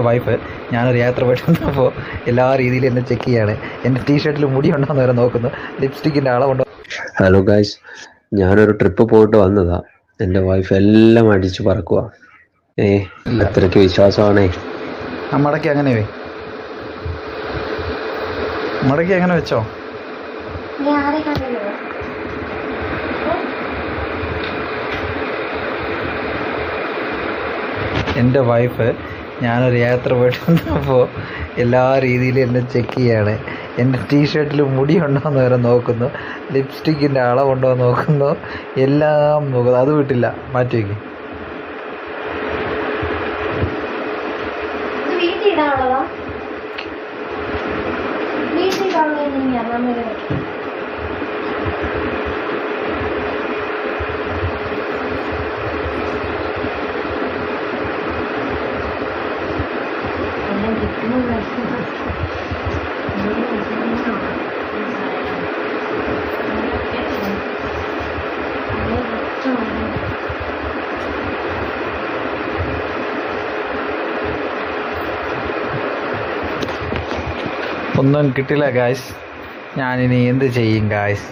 Wife ഞാനൊരു യാത്ര പോയിട്ടുണ്ടപ്പോൾ എല്ലാ രീതിയിലും എന്നെ ചെക്ക് ചെയ്യാണ്. എൻ്റെ ടീഷർട്ടിൽ മുടി ഉണ്ടോയെന്ന് വരെ നോക്കുന്നു, ലിപ്സ്റ്റിക്കിൻ്റെ അളവുണ്ടോ. ഹലോ ഗായ്സ്, ഞാനൊരു ട്രിപ്പ് പോയിട്ട് വന്നതാ. എൻ്റെ വൈഫ് എല്ലാം അടിച്ചു പറക്കുക. അത്രയ്ക്ക് വിശ്വാസമാണേ. മടക്കി അങ്ങനെ മടക്കി അങ്ങനെ വെച്ചോ. എൻ്റെ വൈഫ് ഞാനൊരു യാത്ര പോയിട്ടുണ്ടപ്പോൾ എല്ലാ രീതിയിലും എന്നെ ചെക്ക് ചെയ്യാണ്. എൻ്റെ ടീഷർട്ടിൽ മുടി ഉണ്ടോയെന്ന് വരെ നോക്കുന്നു, ലിപ്സ്റ്റിക്കിൻ്റെ അളവുണ്ടോ എന്ന് നോക്കുന്നു, എല്ലാം നോക്കുന്നു. അത് വിട്ടില്ല, മാറ്റി വയ്ക്കും. ഒന്നും കിട്ടില്ല ഗായ്സ്. ഞാനിനി എന്ത് ചെയ്യും ഗായ്സ്?